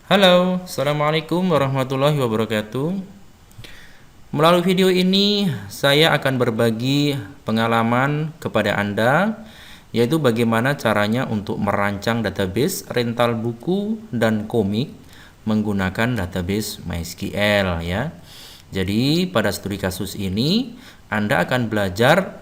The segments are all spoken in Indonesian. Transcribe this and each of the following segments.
Halo, Assalamualaikum warahmatullahi wabarakatuh. Melalui video ini, saya akan berbagi pengalaman kepada Anda, yaitu bagaimana caranya untuk merancang database rental buku dan komik menggunakan database MySQL ya. Jadi, pada studi kasus ini, Anda akan belajar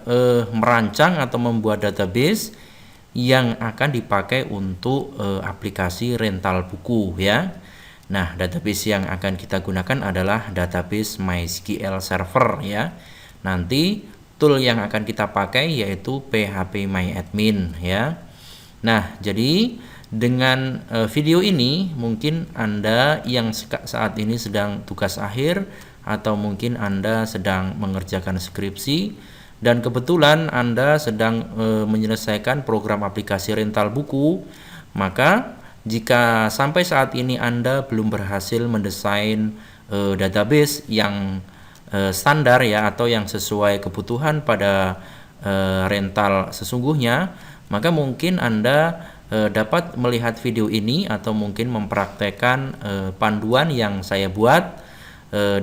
merancang atau membuat database yang akan dipakai untuk aplikasi rental buku ya. Nah, database yang akan kita gunakan adalah database MySQL Server ya. Nanti tool yang akan kita pakai yaitu phpMyAdmin ya. Nah, jadi dengan video ini mungkin Anda yang saat ini sedang tugas akhir atau mungkin Anda sedang mengerjakan skripsi dan kebetulan Anda sedang menyelesaikan program aplikasi rental buku, maka jika sampai saat ini Anda belum berhasil mendesain database yang standar ya atau yang sesuai kebutuhan pada rental sesungguhnya, maka mungkin Anda dapat melihat video ini atau mungkin mempraktekkan panduan yang saya buat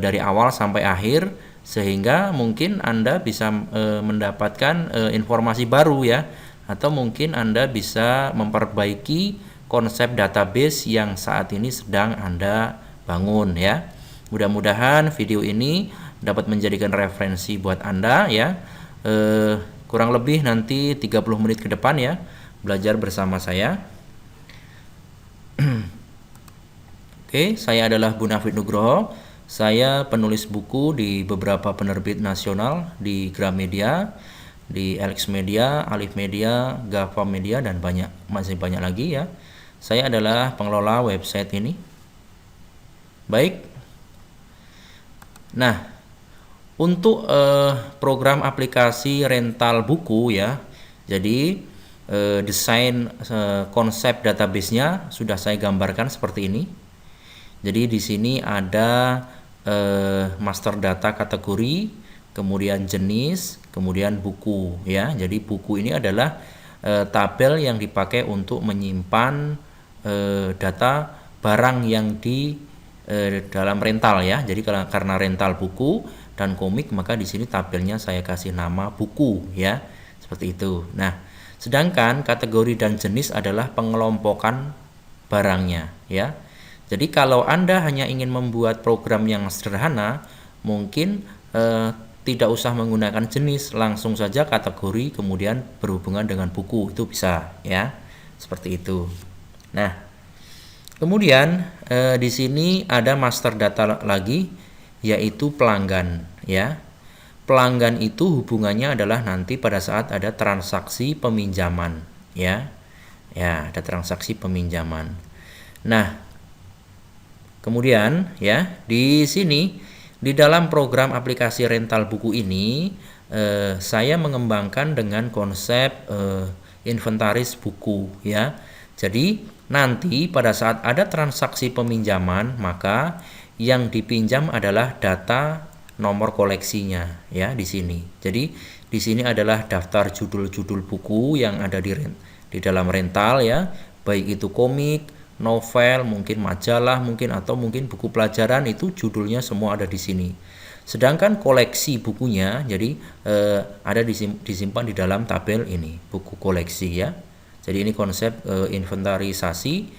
dari awal sampai akhir, sehingga mungkin Anda bisa mendapatkan informasi baru ya, atau mungkin Anda bisa memperbaiki konsep database yang saat ini sedang Anda bangun ya. Mudah-mudahan video ini dapat menjadikan referensi buat Anda ya. Kurang lebih nanti 30 menit ke depan ya, belajar bersama saya. Oke, saya adalah Bunafid Nugroho. Saya penulis buku di beberapa penerbit nasional di Gramedia, di Alex Media, Alif Media, Gava Media, dan masih banyak lagi ya. Saya adalah pengelola website ini. Baik. Nah, untuk program aplikasi rental buku ya, jadi desain konsep database-nya sudah saya gambarkan seperti ini. Jadi di sini ada master data kategori, kemudian jenis, kemudian buku ya. Jadi buku ini adalah tabel yang dipakai untuk menyimpan data barang yang di dalam rental ya. Jadi karena rental buku dan komik, maka di sini tabelnya saya kasih nama buku ya. Seperti itu. Nah, sedangkan kategori dan jenis adalah pengelompokan barangnya ya. Jadi kalau Anda hanya ingin membuat program yang sederhana, mungkin tidak usah menggunakan jenis, langsung saja kategori kemudian berhubungan dengan buku, itu bisa ya. Seperti itu. Nah, kemudian di sini ada master data lagi, yaitu pelanggan ya. Pelanggan itu hubungannya adalah nanti pada saat ada transaksi peminjaman ya. Ya, ada transaksi peminjaman. Nah, kemudian ya, di sini di dalam program aplikasi rental buku ini saya mengembangkan dengan konsep inventaris buku ya. Jadi nanti pada saat ada transaksi peminjaman, maka yang dipinjam adalah data nomor koleksinya ya di sini. Jadi di sini adalah daftar judul-judul buku yang ada di dalam rental ya, baik itu komik, novel, mungkin majalah, mungkin atau mungkin buku pelajaran, itu judulnya semua ada di sini. Sedangkan koleksi bukunya jadi ada disimpan di dalam tabel ini, buku koleksi ya. Jadi ini konsep inventarisasi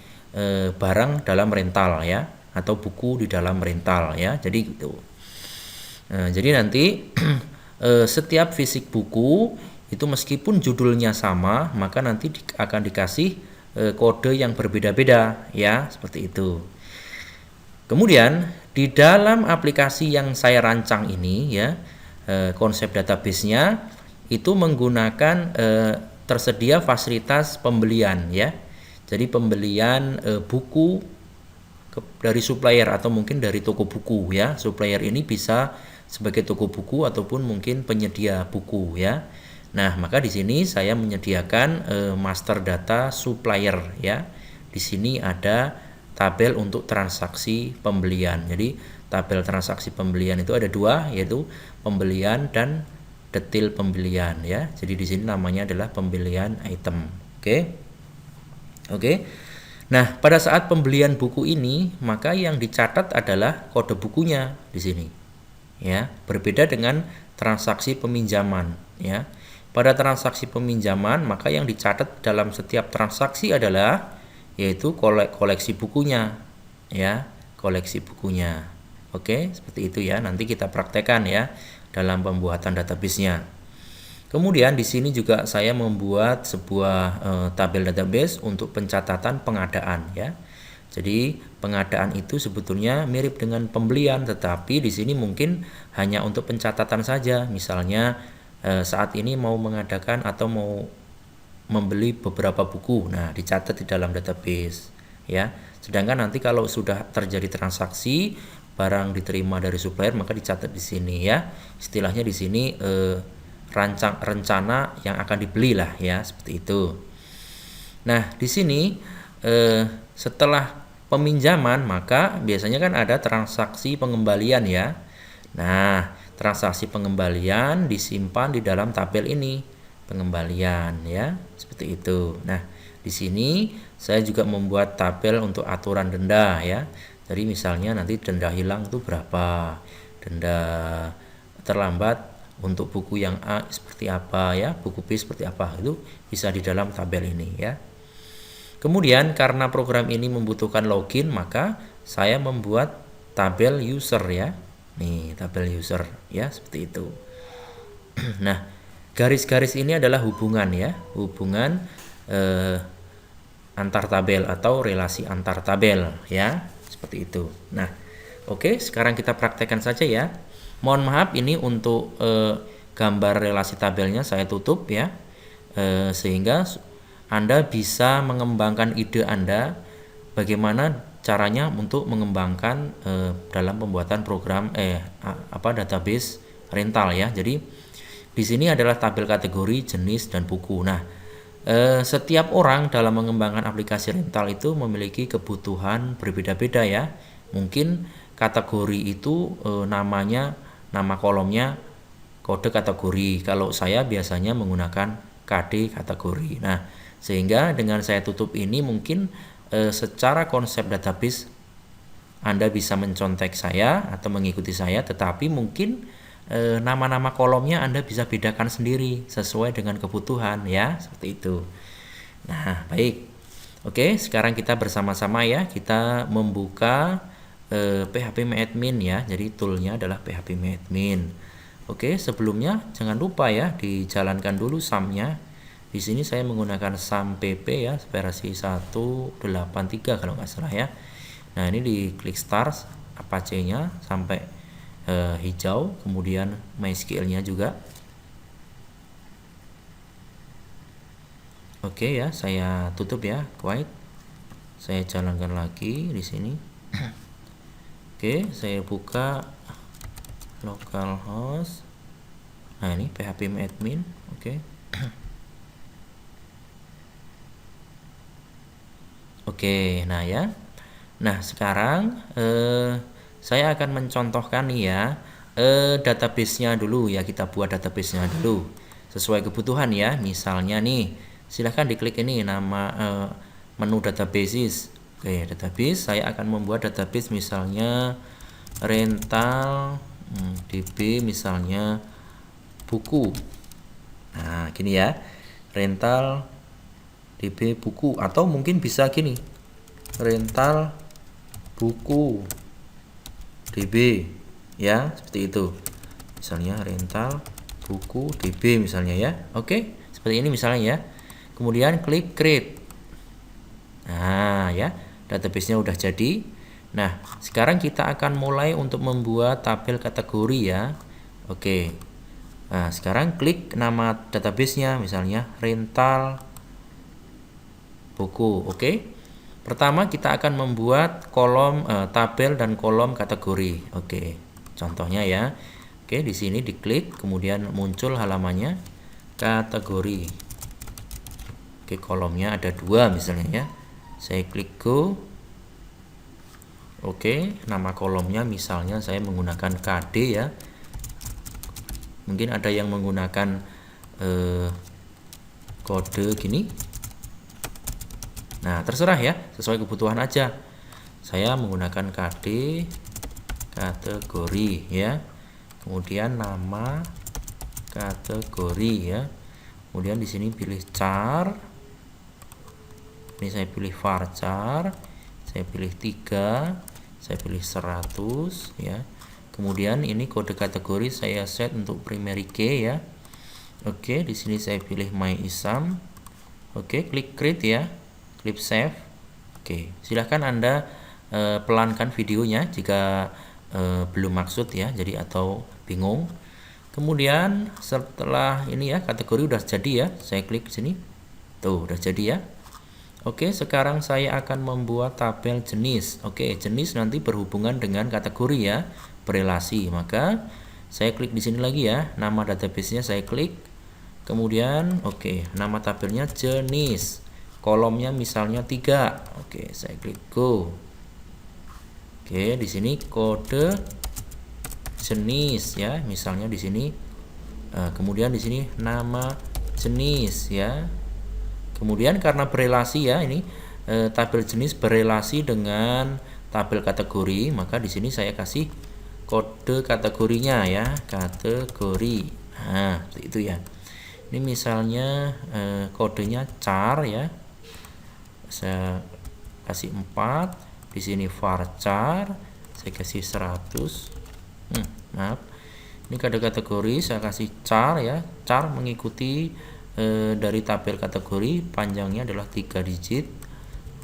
barang dalam rental ya, atau buku di dalam rental ya. Jadi gitu. Jadi nanti setiap fisik buku itu meskipun judulnya sama, maka nanti akan dikasih kode yang berbeda-beda ya, seperti itu. Kemudian di dalam aplikasi yang saya rancang ini ya, konsep database-nya itu menggunakan tersedia fasilitas pembelian ya. Jadi pembelian buku dari supplier atau mungkin dari toko buku ya. Supplier ini bisa sebagai toko buku ataupun mungkin penyedia buku ya. Nah, maka di sini saya menyediakan master data supplier ya. Di sini ada tabel untuk transaksi pembelian. Jadi tabel transaksi pembelian itu ada dua, yaitu pembelian dan detail pembelian ya. Jadi di sini namanya adalah pembelian item. Oke. Nah, pada saat pembelian buku ini, maka yang dicatat adalah kode bukunya di sini. Ya, berbeda dengan transaksi peminjaman, ya. Pada transaksi peminjaman, maka yang dicatat dalam setiap transaksi adalah yaitu koleksi bukunya, ya, koleksi bukunya. Oke, seperti itu ya. Nanti kita praktekkan ya dalam pembuatan database-nya. Kemudian di sini juga saya membuat sebuah tabel database untuk pencatatan pengadaan ya. Jadi pengadaan itu sebetulnya mirip dengan pembelian, tetapi di sini mungkin hanya untuk pencatatan saja. Misalnya saat ini mau mengadakan atau mau membeli beberapa buku, nah dicatat di dalam database ya. Sedangkan nanti kalau sudah terjadi transaksi barang diterima dari supplier maka dicatat di sini ya. Istilahnya di sini rencana yang akan dibeli lah ya, seperti itu. Nah di sini setelah peminjaman maka biasanya kan ada transaksi pengembalian ya. Nah transaksi pengembalian disimpan di dalam tabel ini, pengembalian ya, seperti itu. Nah di sini saya juga membuat tabel untuk aturan denda ya. Jadi misalnya nanti denda hilang itu berapa, denda terlambat untuk buku yang A seperti apa ya, buku B seperti apa, itu bisa di dalam tabel ini ya. Kemudian karena program ini membutuhkan login, maka saya membuat tabel user ya. Nih, tabel user ya, seperti itu. Nah, garis-garis ini adalah hubungan ya, hubungan antar tabel atau relasi antar tabel ya, seperti itu. Nah, oke, sekarang kita praktekkan saja ya. Mohon maaf ini untuk gambar relasi tabelnya saya tutup ya, sehingga Anda bisa mengembangkan ide Anda bagaimana caranya untuk mengembangkan dalam pembuatan program database rental ya. Jadi di sini adalah tabel kategori, jenis dan buku. Nah, setiap orang dalam mengembangkan aplikasi rental itu memiliki kebutuhan berbeda-beda ya. Mungkin kategori itu nama kolomnya kode kategori. Kalau saya biasanya menggunakan KD kategori. Nah, sehingga dengan saya tutup ini mungkin secara konsep database Anda bisa mencontek saya atau mengikuti saya, tetapi mungkin nama-nama kolomnya Anda bisa bedakan sendiri sesuai dengan kebutuhan ya, seperti itu. Nah, baik. Oke, sekarang kita bersama-sama ya, kita membuka PHP-MyAdmin ya. Jadi toolnya adalah PHP-MyAdmin. Oke, sebelumnya jangan lupa ya dijalankan dulu SAM-nya. Di sini saya menggunakan SAM PP ya, versi 1.8.3 kalau nggak salah ya. Nah, ini di klik start Apache-nya sampai hijau, kemudian MySQL-nya juga. Oke ya, saya tutup ya, quiet. Saya jalankan lagi di sini. Oke, saya buka localhost. Nah, ini PHP-MyAdmin. Oke. Oke, nah ya. Nah, sekarang saya akan mencontohkan nih ya database-nya dulu ya, kita buat database-nya dulu sesuai kebutuhan ya. Misalnya nih, silahkan diklik ini nama menu databases. Oke, database, saya akan membuat database misalnya rental DB misalnya buku. Nah, gini ya. Rental DB buku, atau mungkin bisa gini, rental buku DB ya, seperti itu. Misalnya rental buku DB misalnya ya. Oke, seperti ini misalnya ya. Kemudian klik create. Nah ya, database-nya udah jadi. Nah, sekarang kita akan mulai untuk membuat tabel kategori ya. Oke. Nah, sekarang klik nama database-nya misalnya rental buku. Oke. Pertama kita akan membuat kolom tabel dan kolom kategori. Oke. Contohnya ya. Oke, di sini diklik kemudian muncul halamannya kategori. Oke, kolomnya ada 2 misalnya ya. Saya klik go. Oke, nama kolomnya misalnya saya menggunakan KD ya. Mungkin ada yang menggunakan kode gini. Nah, terserah ya, sesuai kebutuhan aja. Saya menggunakan KD kategori ya. Kemudian nama kategori ya. Kemudian di sini pilih char. Ini saya pilih varchar. Saya pilih 3, saya pilih 100 ya. Kemudian ini kode kategori saya set untuk primary key ya. Oke, di sini saya pilih myISAM. Oke, klik create ya. Klik save. Oke, silahkan Anda pelankan videonya jika belum maksud ya, jadi atau bingung. Kemudian setelah ini ya, kategori udah jadi ya, saya klik sini. Tuh, udah jadi ya. Oke, sekarang saya akan membuat tabel jenis. Oke, jenis nanti berhubungan dengan kategori ya, berelasi. Maka saya klik di sini lagi ya, nama database-nya saya klik. Kemudian oke, nama tabelnya jenis. Kolomnya misalnya 3. Oke, saya klik go. Oke, di sini kode jenis ya, misalnya di sini. Kemudian di sini nama jenis ya. Kemudian karena berelasi ya, ini tabel jenis berelasi dengan tabel kategori, maka di sini saya kasih kode kategorinya ya, kategori. Nah, itu ya. Ini misalnya kodenya char ya. Saya kasih 4, di sini varchar, saya kasih 100. Maaf. Ini kode kategori saya kasih char ya. Char mengikuti dari tabel kategori, panjangnya adalah 3 digit.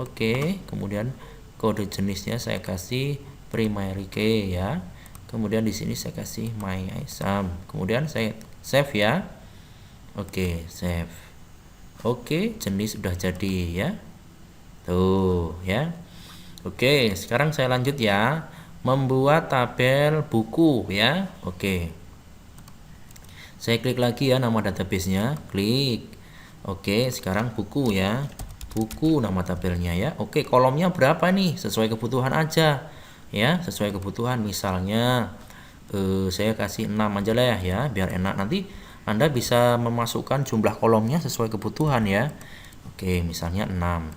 Oke, kemudian kode jenisnya saya kasih primary key ya. Kemudian di sini saya kasih myISAM. Kemudian saya save ya. Oke, save. Oke, jenis sudah jadi ya. Tuh ya. Oke, sekarang saya lanjut ya, membuat tabel buku ya. Oke, saya klik lagi ya nama database-nya, klik. Oke, sekarang buku ya. Buku nama tabelnya ya. Oke, kolomnya berapa nih? Sesuai kebutuhan aja. Ya, sesuai kebutuhan. Misalnya saya kasih 6 aja lah ya, biar enak. Nanti Anda bisa memasukkan jumlah kolomnya sesuai kebutuhan ya. Oke, misalnya 6.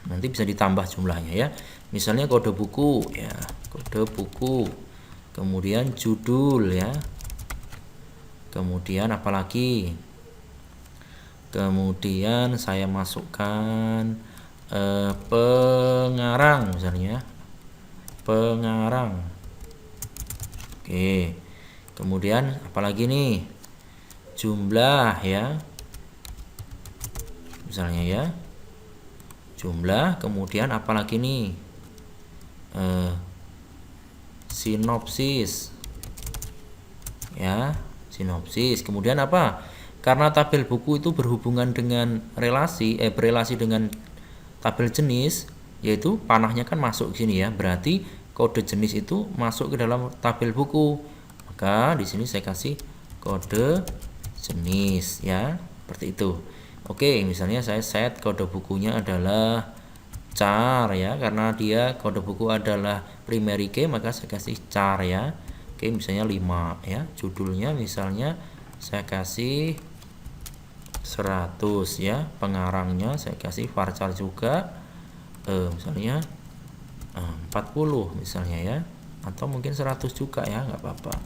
Nanti bisa ditambah jumlahnya ya. Misalnya kode buku ya, kode buku. Kemudian judul ya. Kemudian apalagi? Kemudian saya masukkan pengarang misalnya. Pengarang. Oke. Kemudian apalagi nih? Jumlah ya. Misalnya ya. Jumlah, kemudian apalagi nih? Sinopsis ya, sinopsis. Kemudian apa? Karena tabel buku itu berhubungan dengan berelasi dengan tabel jenis, yaitu panahnya kan masuk ke sini ya, berarti kode jenis itu masuk ke dalam tabel buku. Maka di sini saya kasih kode jenis ya, seperti itu. Oke, misalnya saya set kode bukunya adalah char ya, karena dia kode buku adalah primary key, maka saya kasih char ya. Oke, misalnya 5 ya. Judulnya misalnya saya kasih 100 ya. Pengarangnya saya kasih varchar juga, misalnya 40 misalnya ya, atau mungkin 100 juga ya, nggak apa-apa.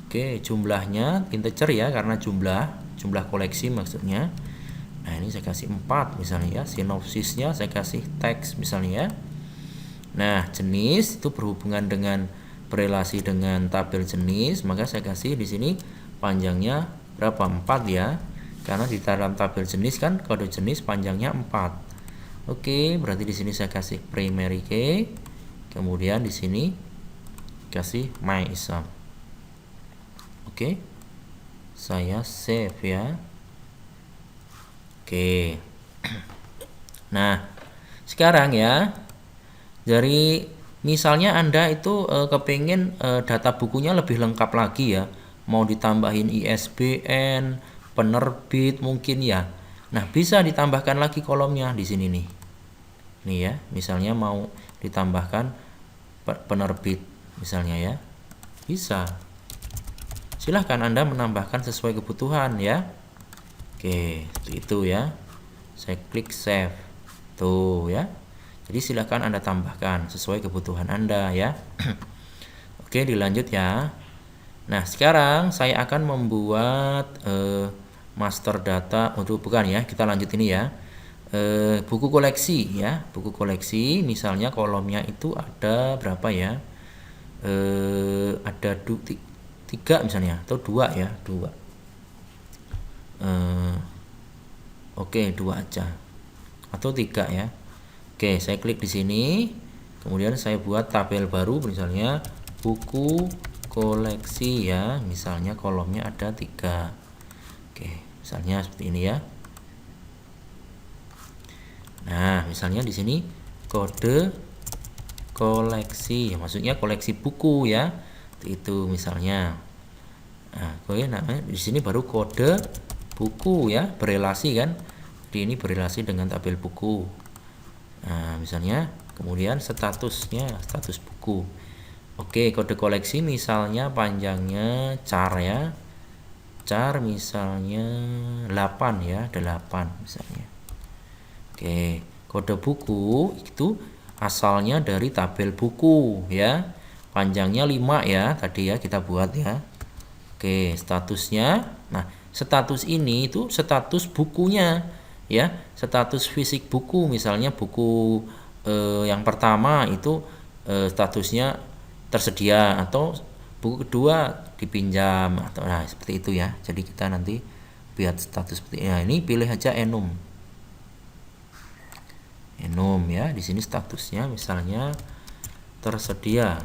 Oke, jumlahnya integer ya, karena jumlah koleksi maksudnya. Nah, ini saya kasih 4 misalnya ya. Sinopsisnya saya kasih teks misalnya ya. Nah, jenis itu berhubungan dengan berelasi dengan tabel jenis, maka saya kasih di sini panjangnya berapa? 4 ya. Karena di dalam tabel jenis kan kode jenis panjangnya 4. Oke, berarti di sini saya kasih primary key. Kemudian di sini kasih myISAM. Oke. Saya save ya. Oke. Nah, sekarang ya, dari misalnya Anda itu kepengen data bukunya lebih lengkap lagi ya, mau ditambahin ISBN, penerbit mungkin ya. Nah, bisa ditambahkan lagi kolomnya di sini nih. Nih ya, misalnya mau ditambahkan penerbit misalnya ya. Bisa. Silahkan Anda menambahkan sesuai kebutuhan ya. Oke, itu ya. Saya klik save. Tuh ya. Jadi silahkan Anda tambahkan sesuai kebutuhan Anda ya. Oke, dilanjut ya. Nah, sekarang saya akan membuat master data untuk bukan ya. Kita lanjut ini ya. Buku koleksi ya. Buku koleksi misalnya kolomnya itu ada berapa ya? Ada 3 misalnya atau 2 ya, 2. Oke, 2 aja. Atau 3 ya. Oke, saya klik di sini. Kemudian saya buat tabel baru misalnya buku koleksi ya. Misalnya kolomnya ada 3. Oke, misalnya seperti ini ya. Nah, misalnya di sini kode koleksi, maksudnya koleksi buku ya. Itu misalnya. Nah, namanya di sini baru kode buku ya, berelasi kan. Jadi ini berelasi dengan tabel buku. Nah, misalnya kemudian statusnya status buku. Oke, kode koleksi misalnya panjangnya char ya. Char misalnya 8 ya, 8 misalnya. Oke, kode buku itu asalnya dari tabel buku ya. Panjangnya 5 ya, tadi ya kita buat ya. Oke, statusnya. Nah, status ini itu status bukunya ya, status fisik buku. Misalnya buku yang pertama itu statusnya tersedia, atau buku kedua dipinjam, atau nah seperti itu ya. Jadi kita nanti buat status seperti ini. Nah, ini pilih aja enum ya. Di sini statusnya misalnya tersedia,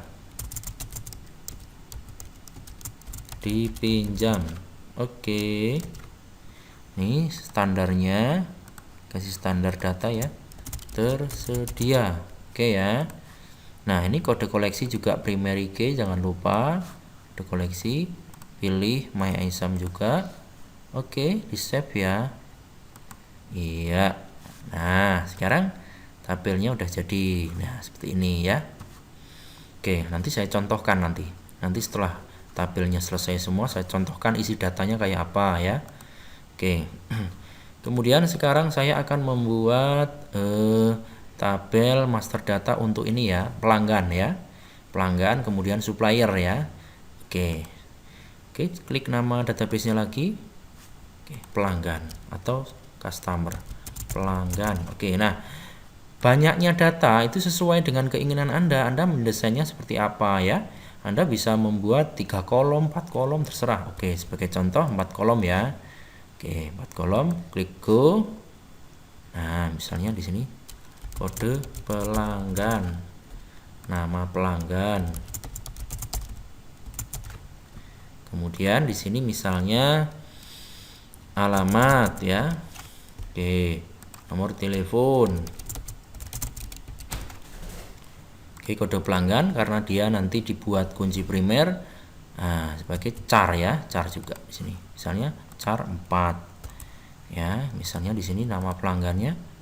dipinjam. Oke. Nih standarnya, kasih standar data ya, tersedia. Oke ya. Nah, ini kode koleksi juga primary key, jangan lupa kode koleksi, pilih my item juga. Oke, di save ya. Iya. Nah, sekarang tabelnya udah jadi. Nah, seperti ini ya. Oke, nanti saya contohkan nanti setelah tabelnya selesai semua, saya contohkan isi datanya kayak apa ya. Oke. Kemudian sekarang saya akan membuat tabel master data untuk ini ya, pelanggan ya. Pelanggan, kemudian supplier ya. Oke. Oke, klik nama database-nya lagi. Oke, pelanggan atau customer. Pelanggan. Oke, nah, banyaknya data itu sesuai dengan keinginan Anda. Anda mendesainnya seperti apa ya? Anda bisa membuat 3 kolom, 4 kolom, terserah. Oke, sebagai contoh 4 kolom ya. Oke, 4 kolom, klik go. Nah, misalnya di sini kode pelanggan, nama pelanggan. Kemudian di sini misalnya alamat ya. Oke, nomor telepon. Oke, kode pelanggan karena dia nanti dibuat kunci primer. Nah, sebagai char ya, char juga di sini. Misalnya char 4. Ya, misalnya di sini nama pelanggannya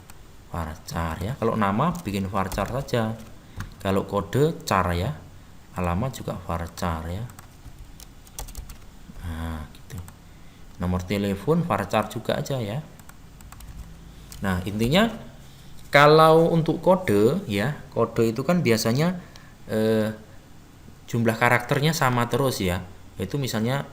varchar ya. Kalau nama bikin varchar saja. Kalau kode char ya. Alamat juga varchar ya. Nah, gitu. Nomor telepon varchar juga aja ya. Nah, intinya kalau untuk kode ya, kode itu kan biasanya jumlah karakternya sama terus ya. Itu misalnya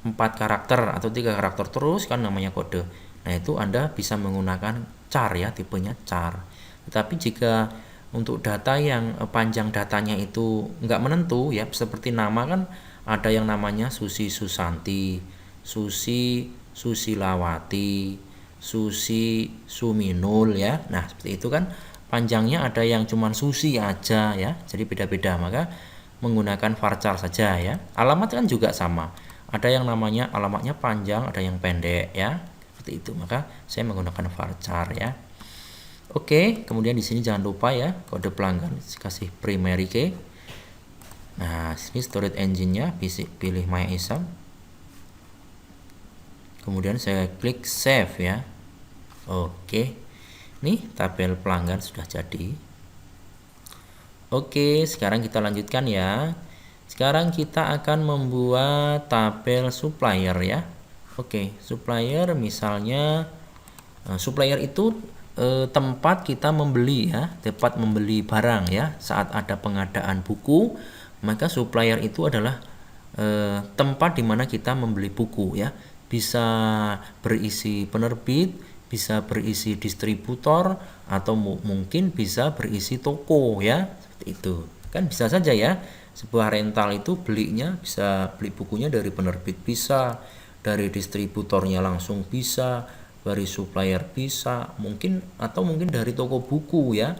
4 karakter atau 3 karakter terus kan namanya kode. Nah, itu Anda bisa menggunakan char ya, tipenya char. Tetapi jika untuk data yang panjang datanya itu nggak menentu ya, seperti nama kan ada yang namanya Susi Susanti, Susi Susilawati, Susi Suminul ya. Nah, seperti itu kan panjangnya ada yang cuman Susi aja ya. Jadi beda-beda, maka menggunakan varchar saja ya. Alamat kan juga sama. Ada yang namanya alamatnya panjang, ada yang pendek ya. Seperti itu. Maka saya menggunakan varchar ya. Oke, kemudian di sini jangan lupa ya kode pelanggan kasih primary key. Nah, sini storage engine-nya pilih my item. Kemudian saya klik save ya. Oke. Nih tabel pelanggan sudah jadi. Oke, sekarang kita lanjutkan ya. Sekarang kita akan membuat tabel supplier ya. Oke, supplier misalnya Supplier itu tempat kita membeli ya, tempat membeli barang ya. Saat ada pengadaan buku, maka supplier itu adalah tempat di mana kita membeli buku ya. Bisa berisi penerbit, bisa berisi distributor, atau mungkin bisa berisi toko ya. Seperti itu. Kan bisa saja ya. Sebuah rental itu belinya bisa beli bukunya dari penerbit bisa, dari distributornya langsung bisa, dari supplier bisa, mungkin dari toko buku ya.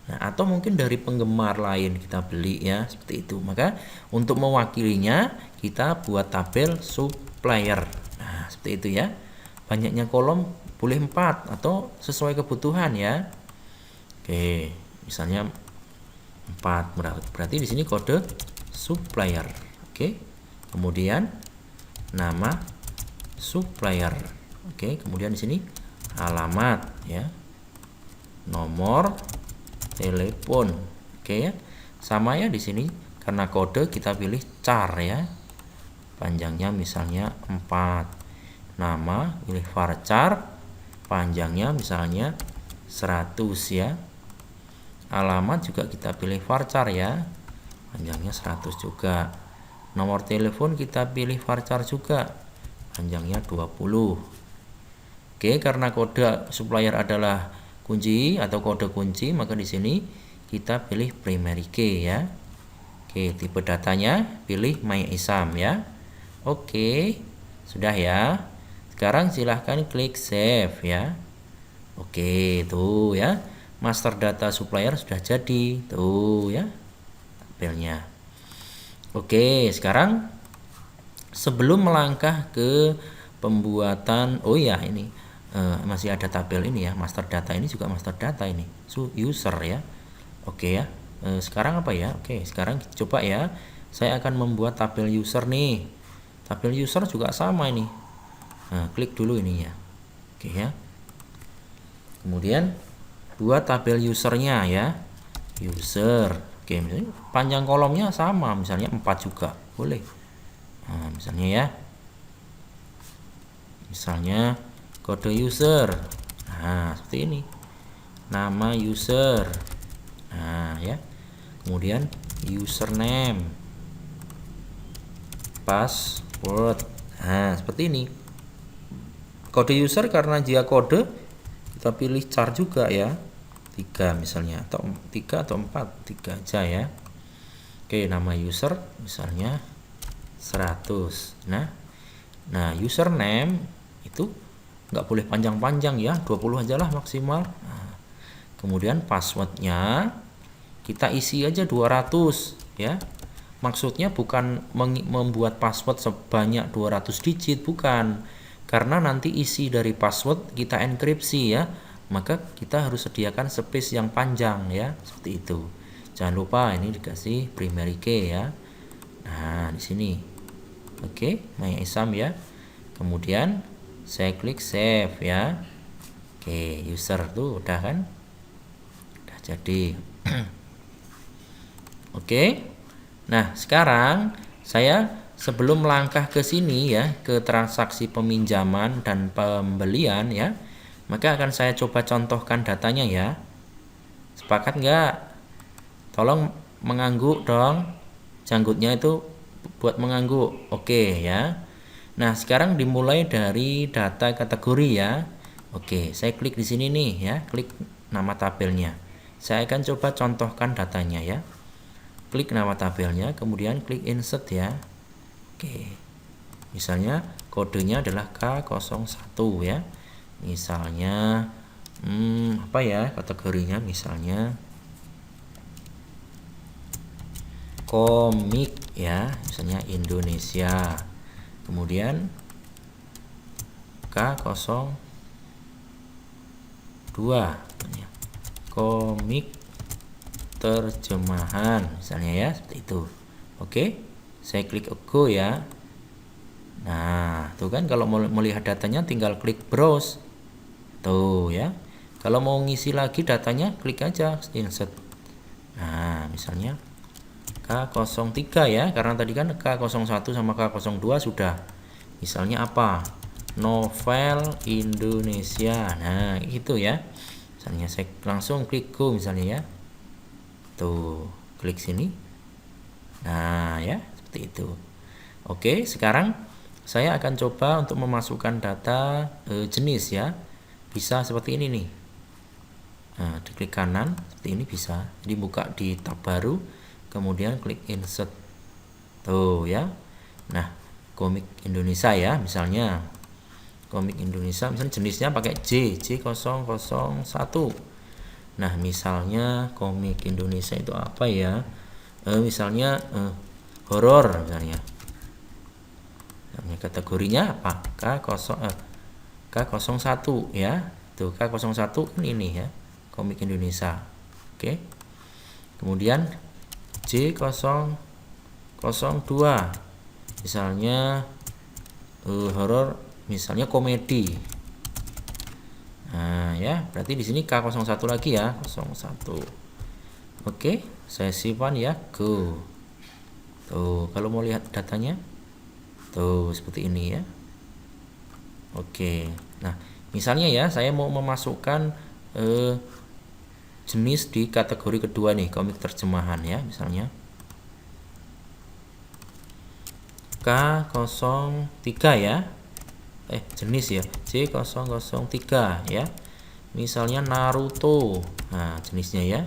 Nah, atau mungkin dari penggemar lain kita beli ya, seperti itu. Maka untuk mewakilinya kita buat tabel supplier. Nah, seperti itu ya. Banyaknya kolom boleh 4 atau sesuai kebutuhan ya. Oke, misalnya 4, berarti di sini kode supplier. Oke. Kemudian nama supplier. Oke, kemudian di sini alamat ya. Nomor telepon. Oke ya. Sama ya di sini karena kode kita pilih char ya. Panjangnya misalnya 4. Nama pilih varchar. Panjangnya misalnya 100 ya. Alamat juga kita pilih varchar ya. Panjangnya 100 juga. Nomor telepon kita pilih varchar juga. Panjangnya 20. Oke, karena kode supplier adalah kunci atau kode kunci, maka di sini kita pilih primary key ya. Oke, tipe datanya pilih MyISAM ya. Oke, sudah ya. Sekarang silahkan klik save ya. Oke, tuh ya. Master data supplier sudah jadi. Tuh ya. Tabelnya. Oke, sekarang sebelum melangkah ke pembuatan, oh ya ini masih ada tabel ini ya, master data ini juga master data ini, user ya. Oke ya. Sekarang apa ya? Oke, sekarang coba ya. Saya akan membuat tabel user nih. Tabel user juga sama ini. Nah, klik dulu ini ya. Oke ya. Kemudian buat tabel usernya ya. User. Oke, misalnya panjang kolomnya sama, misalnya 4 juga boleh. Nah, misalnya ya. Misalnya kode user. Nah, seperti ini. Nama user. Nah, ya. Kemudian username. Password. Nah, seperti ini. Kode user karena dia kode, kita pilih char juga ya. 3 misalnya, atau 3 atau 4, 3 aja ya. Oke, nama user misalnya 100. Nah, username itu nggak boleh panjang-panjang ya, 20 aja lah maksimal. Nah, kemudian passwordnya kita isi aja 200 ya. Maksudnya bukan membuat password sebanyak 200 digit, bukan. Karena nanti isi dari password kita enkripsi ya, maka kita harus sediakan space yang panjang ya, seperti itu. Jangan lupa ini dikasih primary key ya. Nah, di sini. Oke, MyISAM ya. Kemudian saya klik save ya. Oke, user tuh udah kan? Udah jadi. Oke. Nah, sekarang saya sebelum melangkah ke sini ya, ke transaksi peminjaman dan pembelian ya, maka akan saya coba contohkan datanya ya. Sepakat nggak? Tolong mengangguk dong. Janggutnya itu buat mengangguk. Oke ya. Nah, sekarang dimulai dari data kategori ya. Oke, saya klik di sini nih ya, klik nama tabelnya. Saya akan coba contohkan datanya ya. Klik nama tabelnya, kemudian klik insert ya. Oke. Misalnya kodenya adalah K01 ya. Misalnya apa ya kategorinya, misalnya komik ya, misalnya Indonesia. Kemudian K02 komik terjemahan misalnya ya, seperti itu. Oke, saya klik go ya. Nah, tuh kan kalau mau melihat datanya tinggal klik browse. Tuh ya. Kalau mau ngisi lagi datanya klik aja insert. Nah, misalnya K03 ya, karena tadi kan K01 sama K02 sudah. Misalnya apa? novel Indonesia. Nah, itu ya. Misalnya saya langsung klik go misalnya ya. Tuh, klik sini. Nah, ya, seperti itu. Oke, sekarang saya akan coba untuk memasukkan data jenis ya. Bisa seperti ini nih. Nah, diklik kanan seperti ini bisa. Jadi buka di tab baru, kemudian klik insert. Tuh ya. Nah, komik Indonesia ya, misalnya komik Indonesia, misalnya jenisnya pakai J001. Nah, misalnya komik Indonesia itu apa ya? Misalnya horor misalnya. Kategorinya apa? K01 ya. Tuh, K01 kan ini ya, komik Indonesia. Oke. Kemudian J002 misalnya horor, misalnya komedi. Nah, ya, berarti di sini K01 lagi ya, 01. Oke, saya simpan ya, go. Tuh, kalau mau lihat datanya, tuh seperti ini ya. Oke. Nah, misalnya ya, saya mau memasukkan jenis di kategori kedua nih, komik terjemahan ya, misalnya K03 ya. Jenis ya, J003 ya. Misalnya Naruto. Nah, jenisnya ya.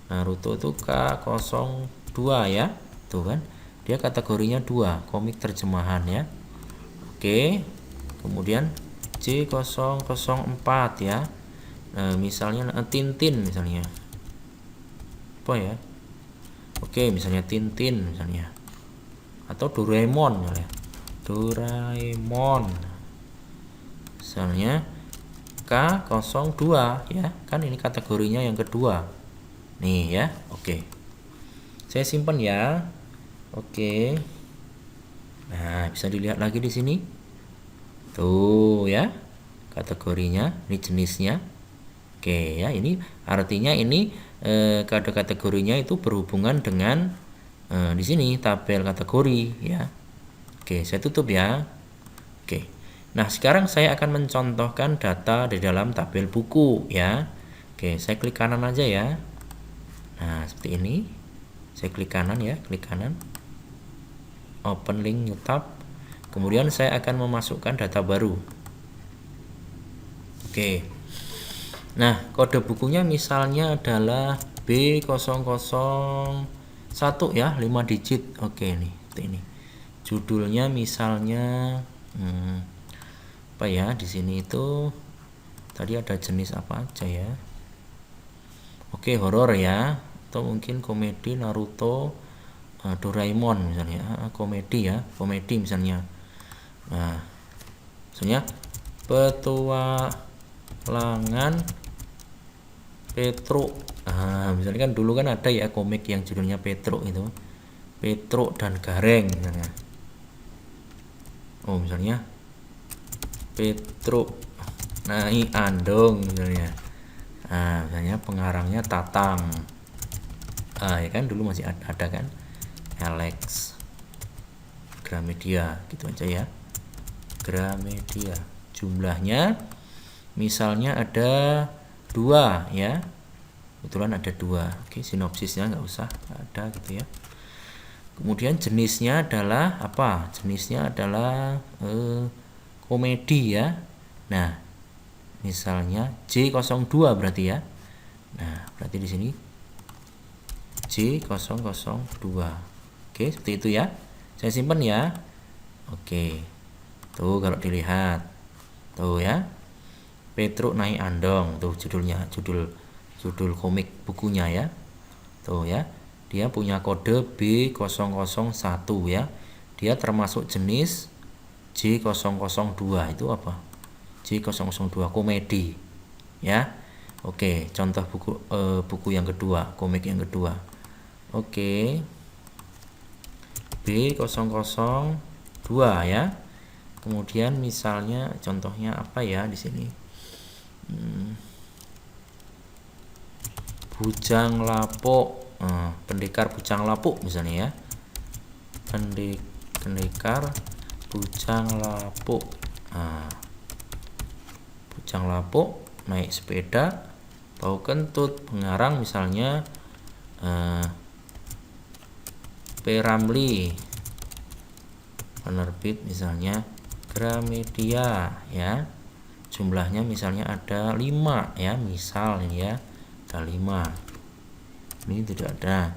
Naruto itu K02 ya. Tuh kan. Dia kategorinya 2, komik terjemahan ya. Oke. Kemudian J004 ya. Nah, misalnya Tintin misalnya. Apa ya? Oke, misalnya Tintin misalnya. Atau Doraemon misalnya. Doraemon. Misalnya K02 ya. Kan ini kategorinya yang kedua. Nih ya. Oke. Saya simpan ya. Oke. Nah, bisa dilihat lagi di sini. Tuh ya. Kategorinya, ini jenisnya. Oke ya, ini artinya ini kategorinya itu berhubungan dengan di sini tabel kategori ya. Oke, saya tutup ya. Oke. Nah, sekarang saya akan mencontohkan data di dalam tabel buku ya. Oke, saya klik kanan aja ya. Nah, seperti ini. Saya klik kanan ya, klik kanan. Open link new tab. Kemudian saya akan memasukkan data baru. Oke. Nah, kode bukunya misalnya adalah B001 ya, 5 digit. Oke nih, seperti ini. Judulnya misalnya apa ya? Di sini itu tadi ada jenis apa aja ya? Oke, horor ya, atau mungkin komedi Naruto, Doraemon misalnya, komedi ya, komedi misalnya. Nah, misalnya petualangan Petro. Misalnya kan dulu kan ada ya komik yang judulnya Petro itu. Petro dan Gareng misalnya. Oh, misalnya Petro naik andong misalnya. Nah, misalnya pengarangnya Tatang. Ya kan dulu masih ada kan. Alex. Gramedia gitu aja ya. Gramedia. Jumlahnya misalnya ada 2 ya. Kebetulan ada 2. Oke, sinopsisnya nggak usah ada gitu ya. Kemudian jenisnya adalah apa? Jenisnya adalah komedi ya. Nah, misalnya J02 berarti ya. Nah, berarti di sini J002. Oke, seperti itu ya. Saya simpan ya. Oke. Tuh kalau dilihat. Tuh ya. Petro naik andong, tuh judulnya, judul komik bukunya ya. Tuh ya. Dia punya kode B001 ya. Dia termasuk jenis J002. Itu apa? J002 komedi. Ya. Oke, contoh buku yang kedua, komik yang kedua. Oke. B002 ya. Kemudian misalnya contohnya apa ya di sini? Bujang Lapuk. Pendekar Bujang Lapuk misalnya ya. Pendekar Bujang Lapuk. Nah, Bujang Lapuk naik sepeda, bau kentut. Pengarang misalnya P. Ramli, penerbit misalnya Gramedia ya. Jumlahnya misalnya ada 5 ya, misal ini ya, ada 5. Ini tidak ada.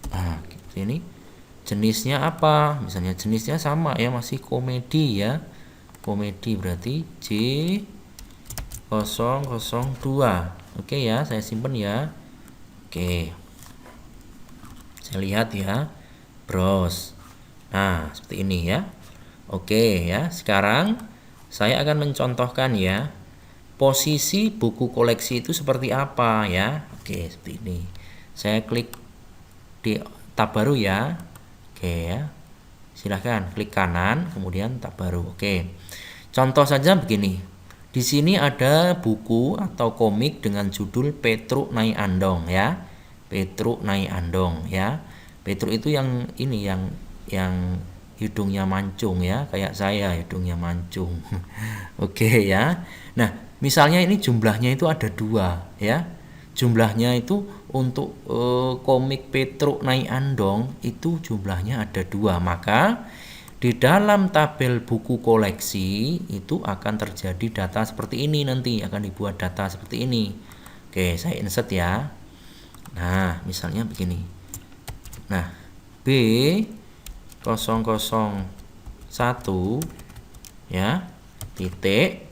Nah, ini jenisnya apa? Misalnya jenisnya sama ya, masih komedi ya. Komedi berarti J002. Oke ya, saya simpen ya. Oke. Saya lihat ya. Browse. Nah, seperti ini ya. Oke ya, sekarang saya akan mencontohkan ya. Posisi buku koleksi itu seperti apa ya. Oke, seperti ini. Saya klik di tab baru ya. Oke ya. Silahkan klik kanan, kemudian tab baru. Oke. Contoh saja begini. Di sini ada buku atau komik dengan judul Petruk Nyai Andong ya. Petruk Nyai Andong ya. Petruk itu yang ini yang hidungnya mancung ya, kayak saya hidungnya mancung. Oke ya. Nah, misalnya ini jumlahnya itu ada 2 ya. Jumlahnya itu untuk komik Petruk Nyai Andong itu jumlahnya ada 2. Maka di dalam tabel buku koleksi itu akan terjadi data seperti ini, nanti akan dibuat data seperti ini. Oke, saya insert ya. Nah, misalnya begini. Nah, B001 ya, titik.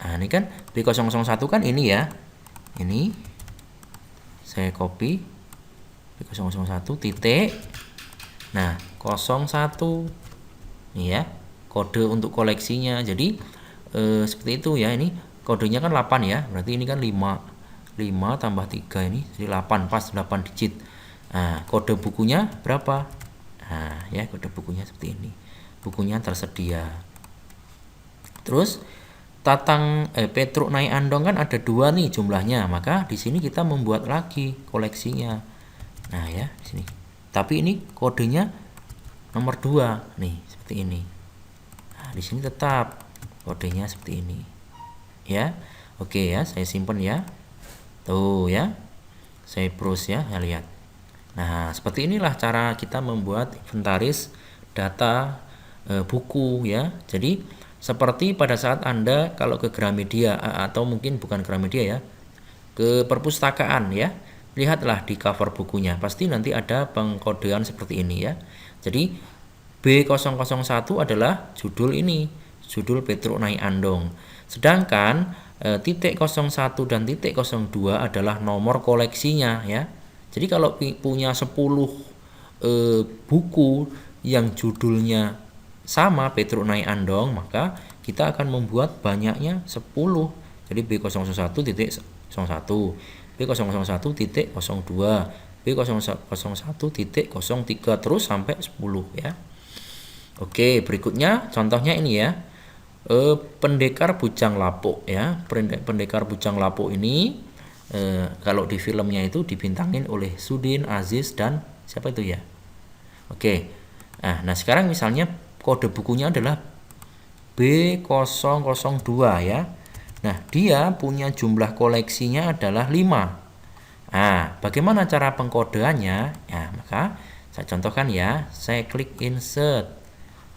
Nah, ini kan B001 kan ini ya. Ini saya copy B001 titik. Nah, 01 ini ya, kode untuk koleksinya. Jadi seperti itu ya. Ini kodenya kan 8 ya, berarti ini kan 5 tambah 3 ini jadi 8, pas 8 digit. Nah, kode bukunya berapa? Nah ya, kode bukunya seperti ini, bukunya tersedia. Terus Petruk Nyai Andong kan ada 2 nih jumlahnya, maka di sini kita membuat lagi koleksinya. Nah ya, di sini. Tapi ini kodenya nomor 2 nih, seperti ini. Nah, di sini tetap kodenya seperti ini. Ya. Oke ya, saya simpen ya. Tuh ya. Saya browse ya, saya lihat. Nah, seperti inilah cara kita membuat inventaris data buku ya. Jadi seperti pada saat Anda kalau ke Gramedia atau mungkin bukan Gramedia ya, ke perpustakaan ya, lihatlah di cover bukunya, pasti nanti ada pengkodean seperti ini ya. Jadi B001 adalah judul ini, judul Petruk Nyai Andong. Sedangkan titik 01 dan titik 02 adalah nomor koleksinya ya. Jadi kalau punya 10 buku yang judulnya sama Petruk Nyai Andong, maka kita akan membuat banyaknya 10. Jadi B001.01, B001.02, B001.03 terus sampai 10 ya. Oke, berikutnya contohnya ini ya. Pendekar Bujang Lapuk ya. Pendekar Bujang Lapuk ini kalau di filmnya itu dibintangin oleh Sudin Aziz dan siapa itu ya? Oke. Nah, sekarang misalnya kode bukunya adalah B002 ya. Nah, dia punya jumlah koleksinya adalah 5. Nah, bagaimana cara pengkodeannya? Ya, maka saya contohkan ya. Saya klik insert.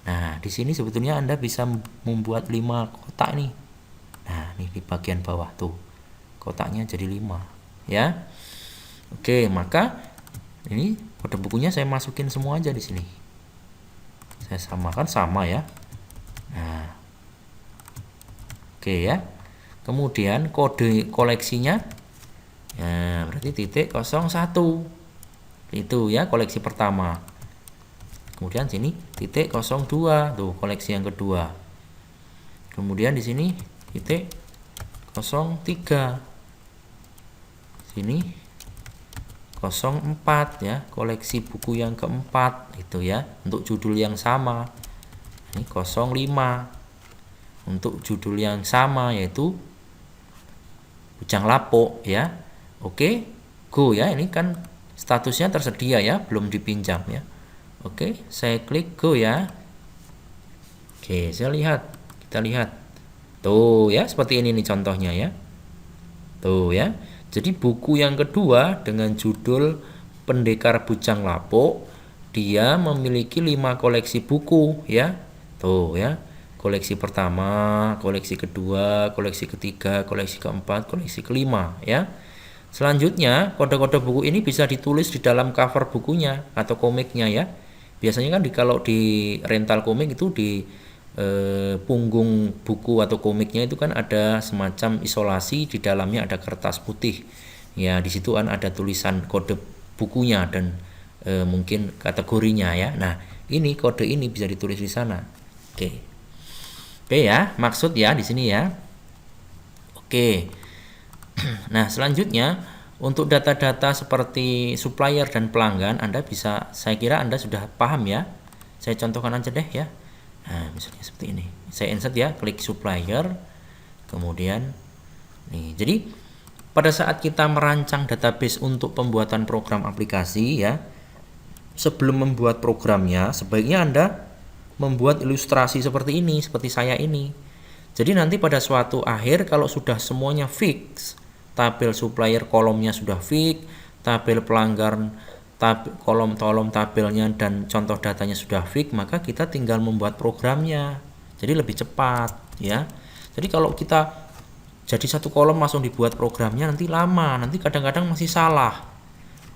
Nah, di sini sebetulnya Anda bisa membuat 5 kotak nih. Nah, nih di bagian bawah tuh. Kotaknya jadi 5, ya. Oke, maka ini kode bukunya saya masukin semua aja di sini. Saya samakan sama ya. Nah. Oke ya. Kemudian kode koleksinya ya, berarti titik 01. Itu ya koleksi pertama. Kemudian sini titik 02, tuh koleksi yang kedua. Kemudian di sini titik 03. Sini 04 ya, koleksi buku yang keempat itu ya, untuk judul yang sama. Ini 05 untuk judul yang sama, yaitu Bujang Lapuk ya. Oke, go ya, ini kan statusnya tersedia ya, belum dipinjam ya. Oke, saya klik go ya. Oke, saya lihat Kita lihat. Tuh ya, seperti ini nih contohnya ya. Tuh ya. Jadi buku yang kedua dengan judul Pendekar Bujang Lapuk, dia memiliki 5 koleksi buku ya. Tuh ya. Koleksi pertama, koleksi kedua, koleksi ketiga, koleksi keempat, koleksi kelima ya. Selanjutnya, kode-kode buku ini bisa ditulis di dalam cover bukunya atau komiknya ya. Biasanya kan kalau di rental komik itu di punggung buku atau komiknya itu kan ada semacam isolasi, di dalamnya ada kertas putih. Ya, di situ kan ada tulisan kode bukunya dan mungkin kategorinya ya. Nah, ini kode ini bisa ditulis di sana. Oke. Oke ya, maksud ya di sini ya. Oke. Nah, selanjutnya untuk data-data seperti supplier dan pelanggan, saya kira Anda sudah paham ya. Saya contohkan aja deh ya. Nah, misalnya seperti ini. Saya insert ya, klik supplier. Kemudian nih. Jadi pada saat kita merancang database untuk pembuatan program aplikasi ya, sebelum membuat programnya, sebaiknya Anda membuat ilustrasi seperti ini, seperti saya ini. Jadi nanti pada suatu akhir kalau sudah semuanya fix, tabel supplier kolomnya sudah fix, tabel pelanggan kolom tabelnya dan contoh datanya sudah fix, maka kita tinggal membuat programnya. Jadi lebih cepat ya. Jadi kalau kita jadi satu kolom langsung dibuat programnya nanti lama, nanti kadang-kadang masih salah.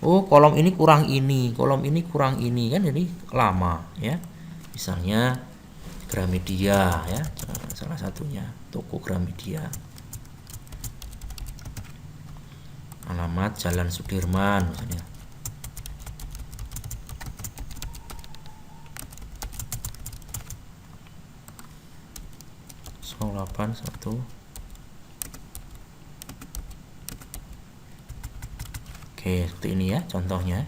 Oh, kolom ini kurang ini, kolom ini kurang ini kan, jadi lama ya. Misalnya Gramedia ya, salah satunya toko Gramedia. Alamat Jalan Sudirman misalnya. So 81. Oke, seperti ini ya contohnya.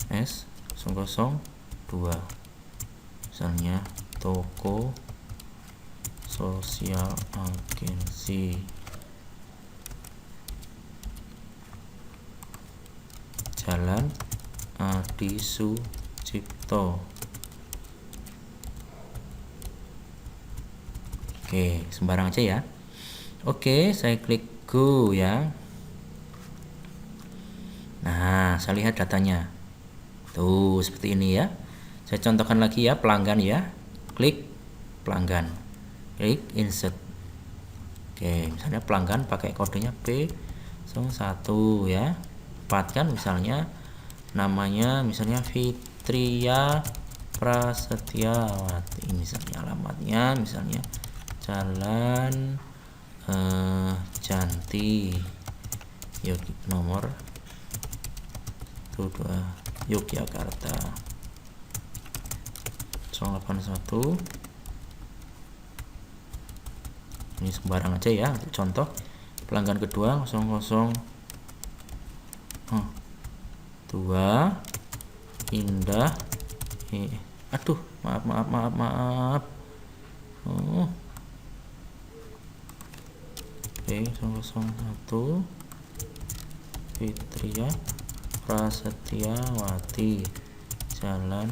S002. Misalnya toko sosial agensi Jalan Adi Sucipto. Oke, sembarang aja ya. Oke, saya klik go ya. Nah, saya lihat datanya. Tuh, seperti ini ya. Saya contohkan lagi ya, pelanggan ya. Klik pelanggan. Klik insert. Oke, misalnya pelanggan pakai kodenya P01 ya. 4 kan misalnya, namanya misalnya Fitria Prasetyawati, misalnya alamatnya misalnya Jalan Janti nomor 2 Yogyakarta 081. Ini sembarang aja ya untuk contoh. Pelanggan kedua 00 2 Indah aduh maaf Oke, 001 Fitria Prasetyawati Jalan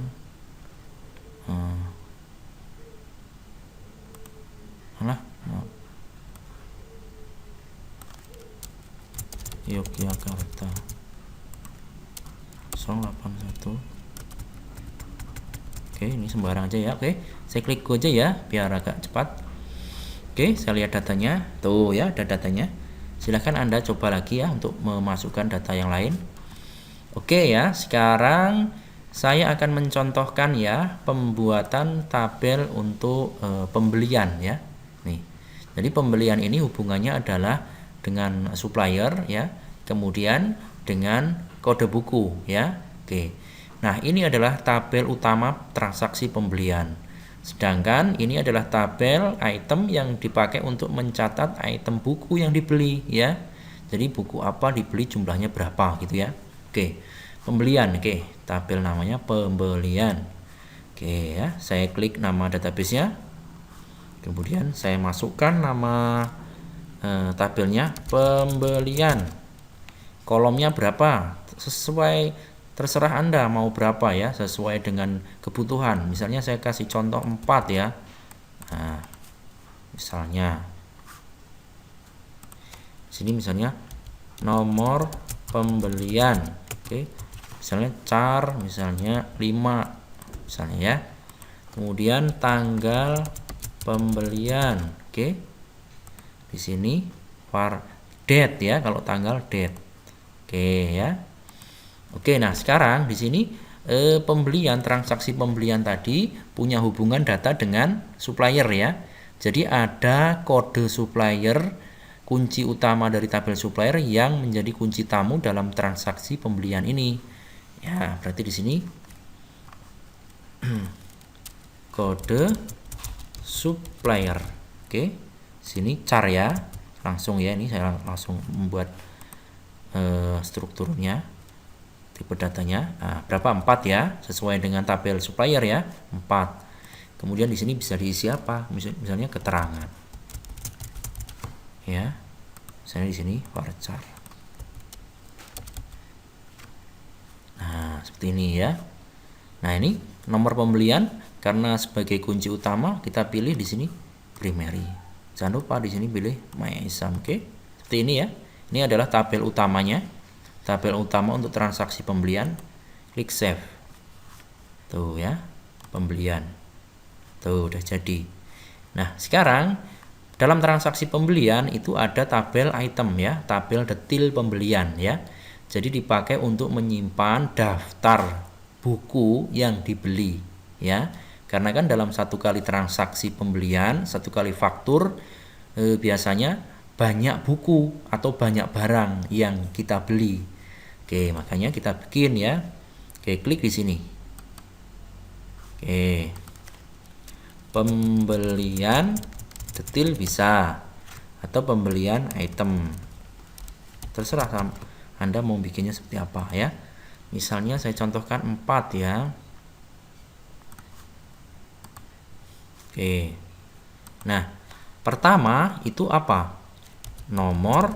Yogyakarta 081. Oke, ini sembarang aja ya. Oke, saya klik go aja ya biar agak cepat. Oke, saya lihat datanya. Tuh ya, ada datanya. Silahkan Anda coba lagi ya untuk memasukkan data yang lain. Oke ya, sekarang saya akan mencontohkan ya pembuatan tabel untuk pembelian ya. Nih. Jadi pembelian ini hubungannya adalah dengan supplier ya, kemudian dengan kode buku ya. Oke. Nah, ini adalah tabel utama transaksi pembelian. Sedangkan ini adalah tabel item yang dipakai untuk mencatat item buku yang dibeli ya. Jadi buku apa dibeli, jumlahnya berapa gitu ya. Oke. Pembelian. Oke, tabel namanya pembelian. Oke ya, saya klik nama database-nya. Kemudian saya masukkan nama tabelnya pembelian. Kolomnya berapa? Terserah Anda mau berapa ya, sesuai dengan kebutuhan. Misalnya saya kasih contoh 4 ya. Nah, Misalnya sini misalnya nomor pembelian, oke, misalnya char misalnya 5 misalnya ya. Kemudian tanggal pembelian, oke, di sini var date ya, kalau tanggal date, oke ya. Oke, nah sekarang di sini pembelian, transaksi pembelian tadi punya hubungan data dengan supplier ya. Jadi ada kode supplier, kunci utama dari tabel supplier yang menjadi kunci tamu dalam transaksi pembelian ini. Ya, berarti di sini kode supplier. Oke, sini char ya, langsung ya, ini saya langsung membuat strukturnya, tipe datanya. Nah, berapa? 4 ya, sesuai dengan tabel supplier ya, 4. Kemudian di sini bisa diisi apa? Misalnya keterangan. Ya, misalnya di sini varchar. Nah, seperti ini ya. Nah, ini nomor pembelian karena sebagai kunci utama kita pilih di sini primary. Jangan lupa di sini pilih MyISAM, oke? Seperti ini ya. Ini adalah tabel utamanya. Tabel utama untuk transaksi pembelian. Klik save. Tuh ya, pembelian. Tuh udah jadi. Nah, sekarang dalam transaksi pembelian itu ada tabel item ya, tabel detail pembelian ya. Jadi dipakai untuk menyimpan daftar buku yang dibeli ya. Karena kan dalam satu kali transaksi pembelian, satu kali faktur biasanya banyak buku atau banyak barang yang kita beli. Oke, makanya kita bikin ya. Oke, klik di sini. Oke. Pembelian detail bisa, atau pembelian item, terserah Anda mau bikinnya seperti apa ya. Misalnya saya contohkan 4 ya. Oke, nah pertama itu apa? Nomor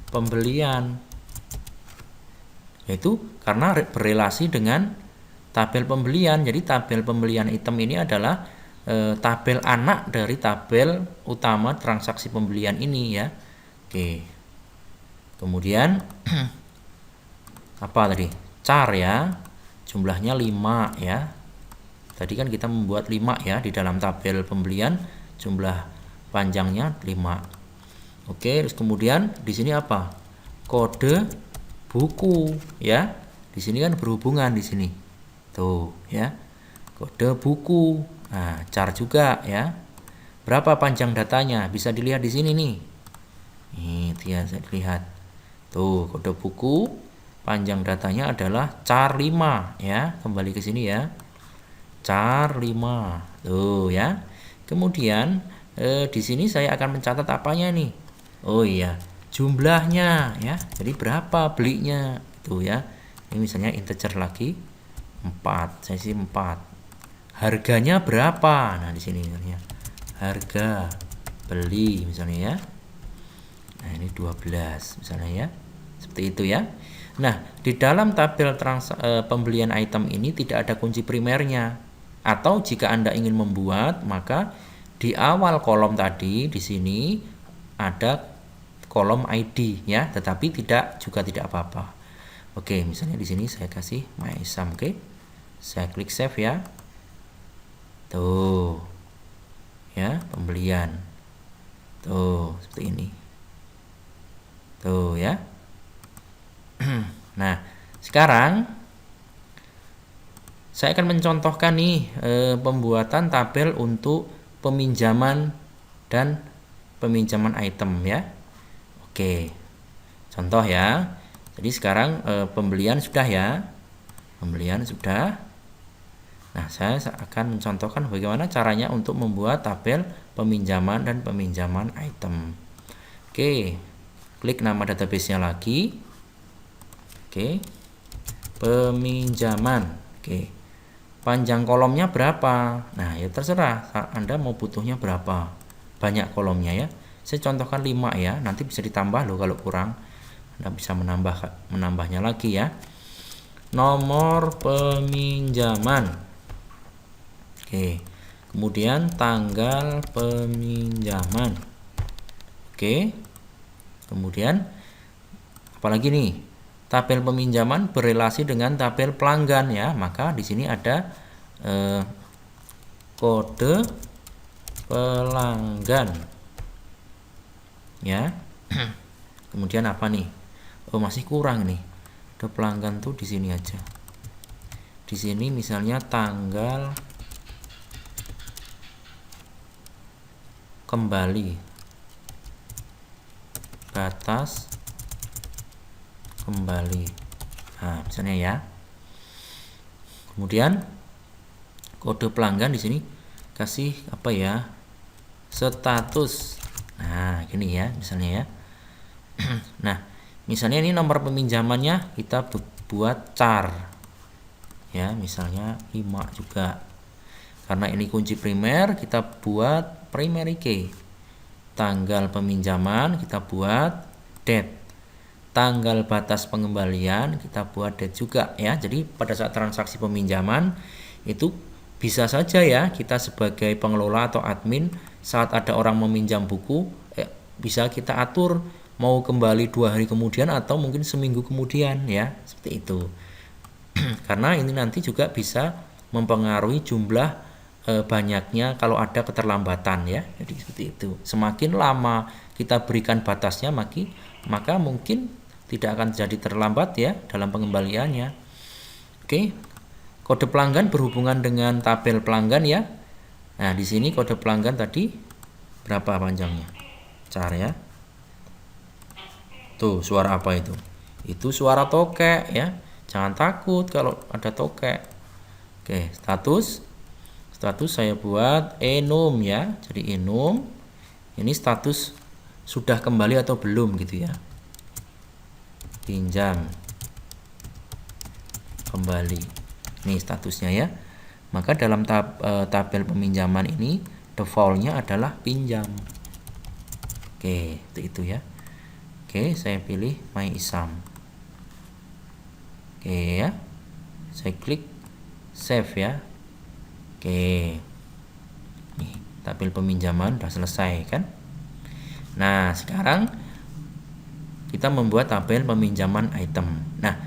pembelian, yaitu karena berrelasi dengan tabel pembelian. Jadi tabel pembelian item ini adalah tabel anak dari tabel utama transaksi pembelian ini ya. Oke, kemudian apa tadi? Char ya, jumlahnya 5 ya. Tadi kan kita membuat 5 ya di dalam tabel pembelian, jumlah panjangnya 5. Oke, terus kemudian di sini apa? Kode buku ya. Di sini kan berhubungan di sini. Tuh ya. Kode buku. Nah, char juga ya. Berapa panjang datanya? Bisa dilihat di sini nih. Ini dia, saya lihat. Tuh, kode buku panjang datanya adalah char 5 ya. Kembali ke sini ya. Char 5. Tuh ya. Kemudian di sini saya akan mencatat apanya nih? Oh iya, jumlahnya ya. Jadi berapa belinya? Tuh ya. Ini misalnya integer lagi 4. Saya isi 4. Harganya berapa? Nah, di sini misalnya harga beli misalnya ya. Nah, ini 12 misalnya ya. Seperti itu ya. Nah, di dalam tabel pembelian item ini tidak ada kunci primernya. Atau jika Anda ingin membuat, maka di awal kolom tadi di sini ada kolom ID ya, tetapi juga tidak apa-apa. Oke, misalnya di sini saya kasih MyISAM, oke. Saya klik save ya. Tuh ya, pembelian tuh seperti ini tuh ya. Nah, sekarang saya akan mencontohkan nih pembuatan tabel untuk peminjaman dan peminjaman item ya. Oke, contoh ya. Jadi sekarang pembelian sudah ya, pembelian sudah. Nah, saya akan mencontohkan bagaimana caranya untuk membuat tabel peminjaman dan peminjaman item. Oke, klik nama database-nya lagi. Oke, peminjaman. Oke, panjang kolomnya berapa? Nah, ya terserah Anda mau butuhnya berapa banyak kolomnya ya. Saya contohkan 5 ya, nanti bisa ditambah loh kalau kurang. Anda bisa menambahnya lagi ya. Nomor peminjaman. Oke, kemudian tanggal peminjaman. Oke, kemudian apalagi nih, tabel peminjaman berrelasi dengan tabel pelanggan ya, maka di sini ada kode pelanggan ya. Kemudian apa nih? Oh, masih kurang nih. Kode pelanggan tuh di sini aja. Di sini misalnya tanggal kembali, batas kembali. Nah, misalnya ya. Kemudian kode pelanggan di sini kasih apa ya? Status. Nah, gini ya, misalnya ya. Nah, misalnya ini nomor peminjamannya kita buat char. Ya, misalnya 5 juga. Karena ini kunci primer, kita buat primary key. Tanggal peminjaman kita buat date. Tanggal batas pengembalian kita buat date juga ya. Jadi pada saat transaksi peminjaman itu bisa saja ya kita sebagai pengelola atau admin saat ada orang meminjam buku bisa kita atur mau kembali 2 hari kemudian atau mungkin seminggu kemudian ya, seperti itu. Karena ini nanti juga bisa mempengaruhi jumlah banyaknya kalau ada keterlambatan ya. Jadi seperti itu. Semakin lama kita berikan batasnya maka mungkin tidak akan jadi terlambat ya dalam pengembaliannya. Oke. Kode pelanggan berhubungan dengan tabel pelanggan ya. Nah, di sini kode pelanggan tadi berapa panjangnya? Char ya. Tuh, suara apa itu? Itu suara tokek ya. Jangan takut kalau ada tokek. Oke, status. Status saya buat enum ya. Jadi enum. Ini status sudah kembali atau belum gitu ya. Pinjam kembali. Ini statusnya ya. Maka dalam tabel peminjaman ini defaultnya adalah pinjam. Oke, itu ya. Oke, saya pilih My Isam. Oke ya. Saya klik save ya. Oke. Nih, tabel peminjaman udah selesai kan? Nah, sekarang kita membuat tabel peminjaman item. Nah,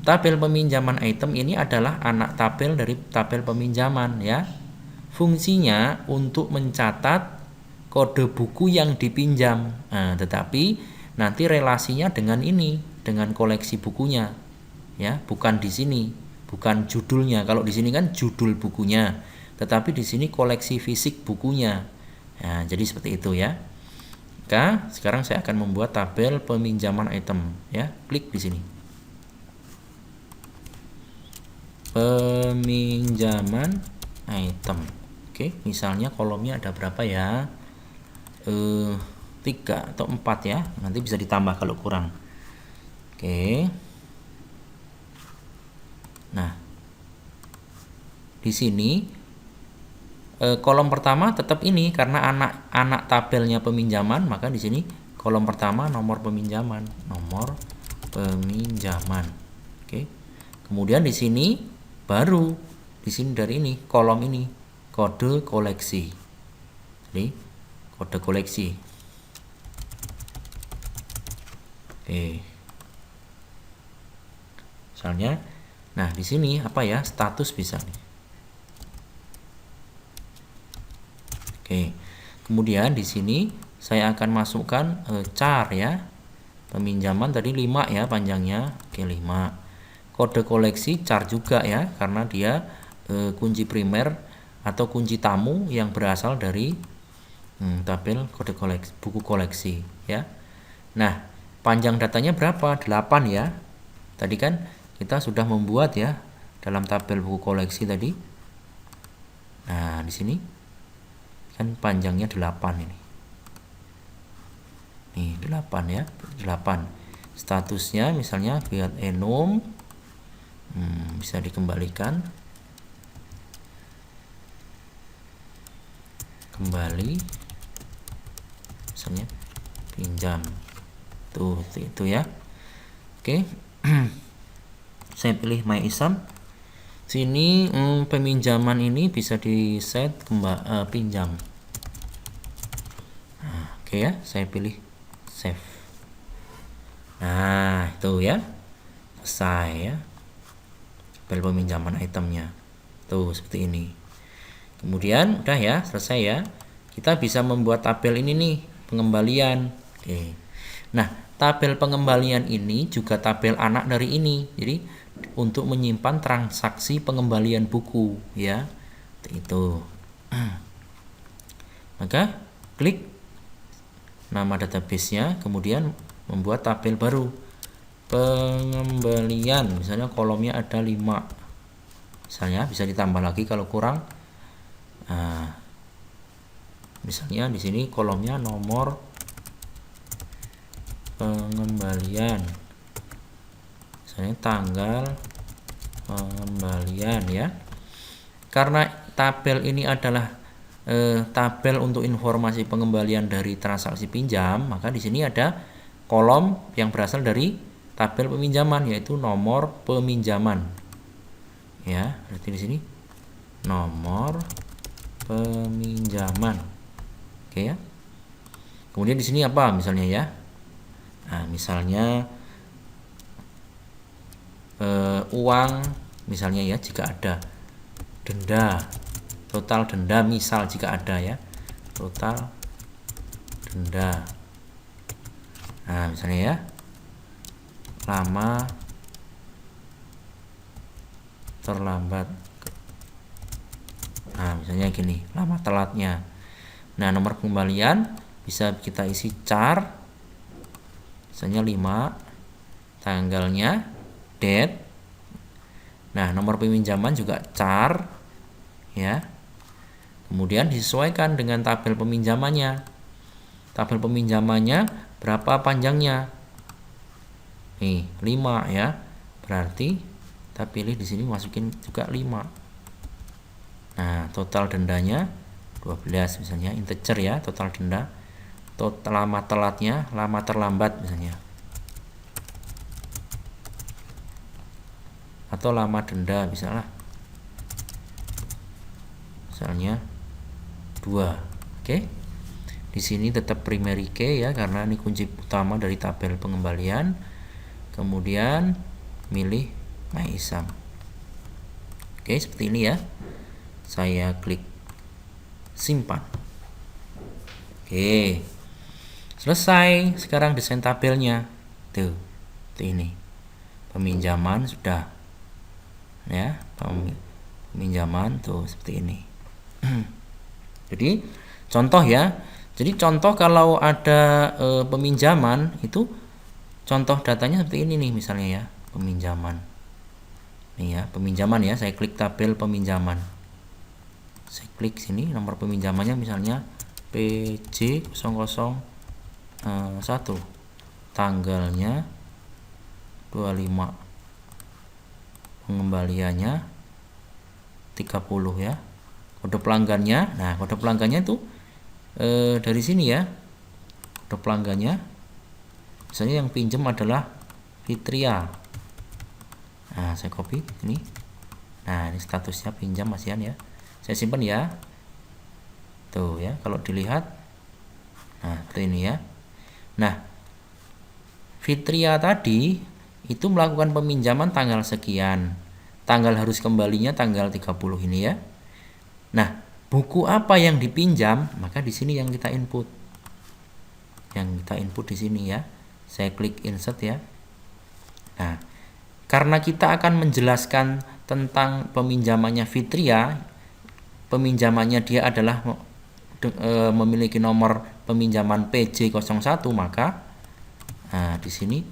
tabel peminjaman item ini adalah anak tabel dari tabel peminjaman ya. Fungsinya untuk mencatat kode buku yang dipinjam. Nah, tetapi nanti relasinya dengan ini, dengan koleksi bukunya. Ya, bukan di sini, bukan judulnya. Kalau di sini kan judul bukunya, tetapi di sini koleksi fisik bukunya. Nah, jadi seperti itu ya. Maka sekarang saya akan membuat tabel peminjaman item ya. Klik di sini. Peminjaman item. Oke, misalnya kolomnya ada berapa ya? 3 atau 4 ya. Nanti bisa ditambah kalau kurang. Oke. Nah, di sini kolom pertama tetap ini karena anak tabelnya peminjaman, maka di sini kolom pertama nomor peminjaman. Oke. Kemudian di sini baru di sini dari ini kolom ini kode koleksi. Jadi kode koleksi. Oke. Misalnya, nah di sini apa ya? Status bisa nih. Oke. Kemudian di sini saya akan masukkan char ya. Peminjaman tadi 5 ya panjangnya. Oke, 5. Kode koleksi char juga ya, karena dia kunci primer atau kunci tamu yang berasal dari tabel kode koleksi, buku koleksi ya. Nah, panjang datanya berapa? 8 ya. Tadi kan kita sudah membuat ya dalam tabel buku koleksi tadi. Nah, di sini kan panjangnya 8 ini. Nih, 8 ya. 8. Statusnya misalnya buat enum. Bisa dikembalikan. Kembali. Misalnya pinjam. Tuh, itu ya. Oke. Saya pilih My Isam. Sini peminjaman ini bisa di set pinjam. Nah, oke ya, saya pilih save. Nah, itu ya. Selesai ya. Tabel peminjaman itemnya. Tuh, seperti ini. Kemudian udah ya, selesai ya. Kita bisa membuat tabel ini nih, pengembalian. Oke. Nah, tabel pengembalian ini juga tabel anak dari ini. Jadi untuk menyimpan transaksi pengembalian buku ya. Itu. Maka klik nama database-nya, kemudian membuat tabel baru. Pengembalian, misalnya kolomnya ada 5. Misalnya bisa ditambah lagi kalau kurang. Misalnya di sini kolomnya nomor pengembalian, misalnya tanggal pengembalian ya. Karena tabel ini adalah tabel untuk informasi pengembalian dari transaksi pinjam, maka di sini ada kolom yang berasal dari tabel peminjaman, yaitu nomor peminjaman ya. Berarti di sini nomor peminjaman. Oke ya. Kemudian di sini apa misalnya ya? Nah, misalnya uang misalnya ya, jika ada denda, total denda misal jika ada ya, total denda. Nah, misalnya ya, lama terlambat. Nah, misalnya gini, lama telatnya. Nah, nomor pengembalian bisa kita isi char, misalnya 5, tanggalnya, date. Nah, nomor peminjaman juga char ya. Kemudian disesuaikan dengan tabel peminjamannya. Tabel peminjamannya berapa panjangnya? Nih, 5 ya. Berarti kita pilih di sini, masukin juga 5. Nah, total dendanya 12 misalnya, integer ya, total denda. Total lama telatnya, lama terlambat misalnya. Atau lama denda misalnya. Misalnya 2. Oke. Di sini tetap primary key ya, karena ini kunci utama dari tabel pengembalian. Kemudian milih My ISAM. Oke, seperti ini ya. Saya klik simpan. Oke, selesai. Sekarang desain tabelnya tuh, ini peminjaman sudah ya, peminjaman tuh seperti ini. Jadi contoh ya, jadi contoh kalau ada peminjaman itu, contoh datanya seperti ini nih, misalnya ya, peminjaman nih ya, peminjaman ya. Saya klik tabel peminjaman, saya klik sini, nomor peminjamannya misalnya PJ001, tanggalnya 25, pengembaliannya 30 ya. Kode pelanggannya, nah kode pelanggannya itu dari sini ya, kode pelanggannya misalnya yang pinjam adalah Fitria. Nah, saya copy ini. Nah, ini statusnya pinjam masihan ya. Saya simpan ya. Tuh ya, kalau dilihat, nah seperti ini ya. Nah, Fitria tadi itu melakukan peminjaman tanggal sekian, tanggal harus kembalinya tanggal 30 ini ya. Nah, buku apa yang dipinjam, maka di sini yang kita input. Yang kita input di sini ya. Saya klik insert ya. Nah, karena kita akan menjelaskan tentang peminjamannya Fitria, peminjamannya dia adalah memiliki nomor peminjaman PJ01, maka nah di sini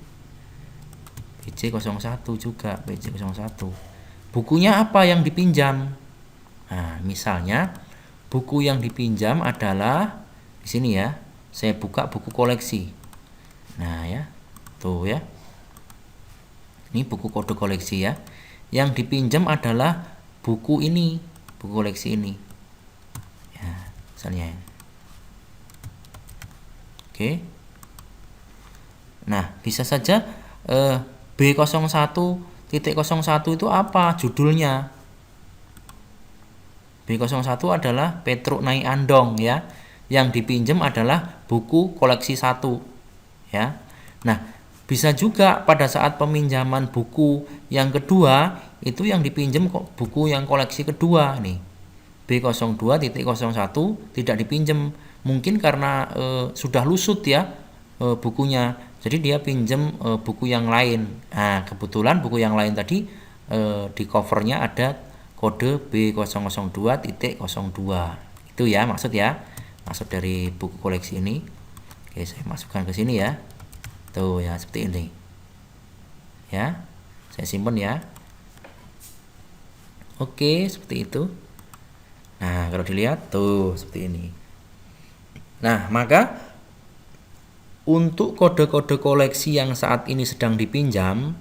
PJ01 juga, PJ01. Bukunya apa yang dipinjam? Nah, misalnya buku yang dipinjam adalah di sini ya. Saya buka buku koleksi. Nah, ya. Tuh ya. Ini buku kode koleksi ya. Yang dipinjam adalah buku ini, buku koleksi ini. Ya, misalnya. Oke. Nah, bisa saja B01.01 itu apa judulnya? B01 adalah Petruk Nyai Andong ya. Yang dipinjam adalah buku koleksi 1 ya. Nah, bisa juga pada saat peminjaman buku yang kedua itu yang dipinjam kok buku yang koleksi kedua nih. B02.01 tidak dipinjam, mungkin karena sudah lusut ya bukunya. Jadi dia pinjam buku yang lain. Nah, kebetulan buku yang lain tadi di covernya ada kode B002.02. Itu ya maksud dari buku koleksi ini. Oke, saya masukkan ke sini ya. Tuh ya, seperti ini. Ya. Saya simpan ya. Oke, seperti itu. Nah, kalau dilihat tuh seperti ini. Nah, maka untuk kode-kode koleksi yang saat ini sedang dipinjam,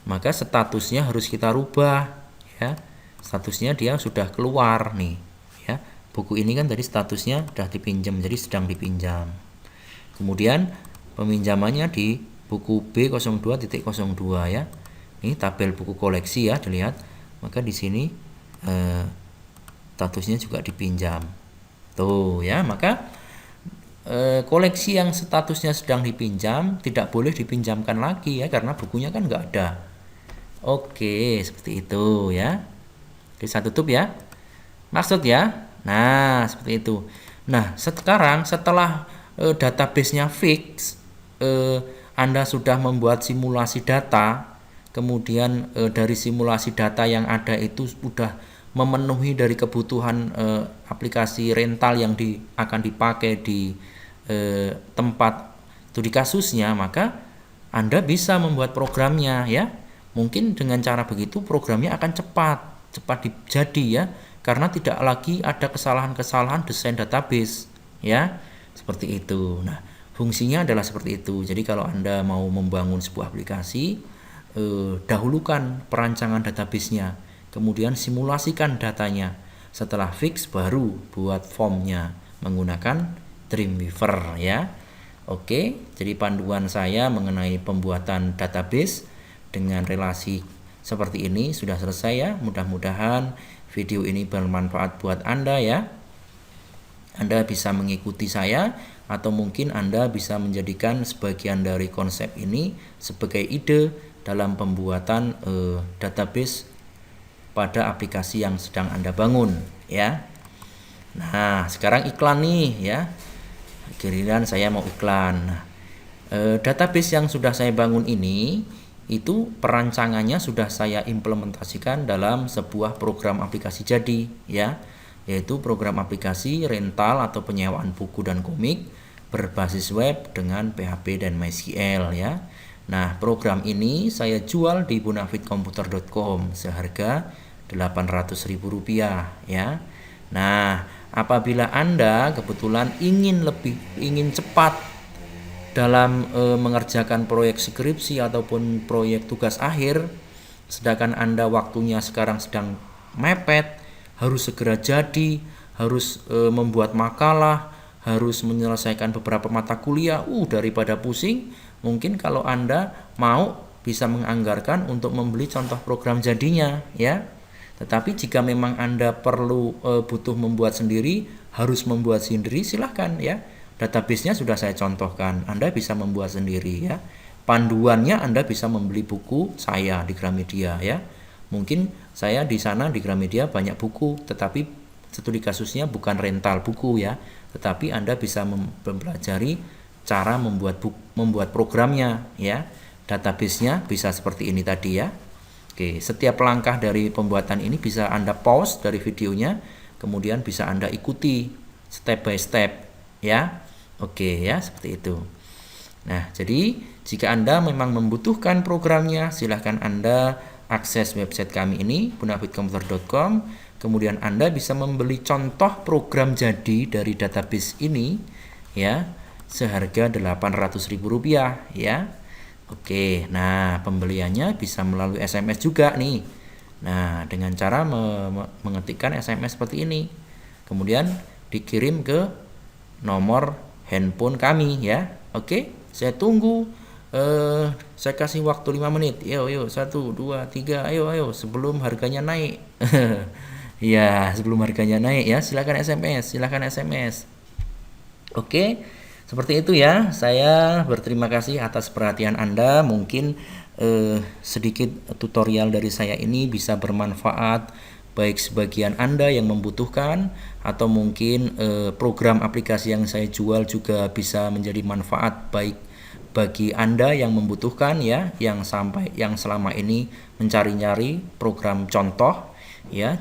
maka statusnya harus kita rubah ya. Statusnya dia sudah keluar nih ya. Buku ini kan tadi statusnya sudah dipinjam, jadi sedang dipinjam. Kemudian peminjamannya di buku B02.02 ya. Ini tabel buku koleksi ya, dilihat. Maka di sini statusnya juga dipinjam. Tuh ya, maka koleksi yang statusnya sedang dipinjam tidak boleh dipinjamkan lagi ya, karena bukunya kan nggak ada. Oke, seperti itu ya. Oke, saya tutup ya. Maksud ya. Nah, seperti itu. Nah, sekarang setelah database-nya fix, Anda sudah membuat simulasi data, kemudian dari simulasi data yang ada itu sudah memenuhi dari kebutuhan aplikasi rental yang akan dipakai di tempat studi kasusnya, maka Anda bisa membuat programnya ya. Mungkin dengan cara begitu programnya akan cepat jadi ya, karena tidak lagi ada kesalahan-kesalahan desain database ya, seperti itu. Nah, fungsinya adalah seperti itu. Jadi kalau Anda mau membangun sebuah aplikasi, dahulukan perancangan databasenya, kemudian simulasikan datanya. Setelah fix baru buat formnya menggunakan Dreamweaver ya. Oke, jadi panduan saya mengenai pembuatan database dengan relasi seperti ini sudah selesai ya. Mudah-mudahan video ini bermanfaat buat Anda ya. Anda bisa mengikuti saya, atau mungkin Anda bisa menjadikan sebagian dari konsep ini sebagai ide dalam pembuatan database pada aplikasi yang sedang Anda bangun ya. Nah, sekarang iklan nih ya. Giliran saya mau iklan. Nah, database yang sudah saya bangun ini itu perancangannya sudah saya implementasikan dalam sebuah program aplikasi jadi ya, yaitu program aplikasi rental atau penyewaan buku dan komik berbasis web dengan PHP dan MySQL ya. Nah, program ini saya jual di bonafitcomputer.com seharga Rp800.000 ya. Nah, apabila Anda kebetulan ingin cepat dalam mengerjakan proyek skripsi ataupun proyek tugas akhir, sedangkan Anda waktunya sekarang sedang mepet, harus segera jadi, harus membuat makalah, harus menyelesaikan beberapa mata kuliah, daripada pusing, mungkin kalau Anda mau bisa menganggarkan untuk membeli contoh program jadinya ya. Tetapi jika memang Anda perlu butuh membuat sendiri, harus membuat sendiri, silahkan ya. Database-nya sudah saya contohkan, Anda bisa membuat sendiri ya. Panduannya Anda bisa membeli buku saya di Gramedia ya. Mungkin saya di sana di Gramedia banyak buku, tetapi studi kasusnya bukan rental buku ya, tetapi Anda bisa mempelajari cara membuat programnya ya. Database-nya bisa seperti ini tadi ya. Oke, setiap langkah dari pembuatan ini bisa Anda pause dari videonya, kemudian bisa Anda ikuti step by step ya. Oke ya, seperti itu. Nah, jadi jika Anda memang membutuhkan programnya, silahkan Anda akses website kami ini, bonafitcomputer.com. Kemudian Anda bisa membeli contoh program jadi dari database ini ya, seharga Rp800.000 ya. Oke, nah pembeliannya bisa melalui SMS juga nih. Nah, dengan cara mengetikkan SMS seperti ini, kemudian dikirim ke nomor handphone kami ya. Oke, saya tunggu. Saya kasih waktu 5 menit. Yuk, 1, 2, 3, ayo sebelum harganya naik. Ya, sebelum harganya naik ya, silakan SMS, silakan SMS. Oke, seperti itu ya. Saya berterima kasih atas perhatian Anda. Mungkin sedikit tutorial dari saya ini bisa bermanfaat baik sebagian Anda yang membutuhkan atau mungkin program aplikasi yang saya jual juga bisa menjadi manfaat baik bagi Anda yang membutuhkan ya, yang selama ini mencari-nyari program contoh ya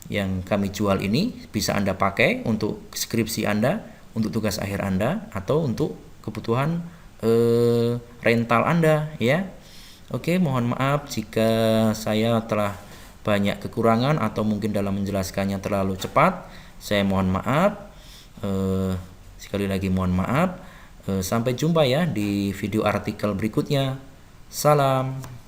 yang kami jual ini bisa Anda pakai untuk skripsi Anda, untuk tugas akhir Anda, atau untuk kebutuhan rental Anda ya. Oke, mohon maaf jika saya telah banyak kekurangan atau mungkin dalam menjelaskannya terlalu cepat. Saya mohon maaf. Sekali lagi mohon maaf. Sampai jumpa ya di video artikel berikutnya. Salam.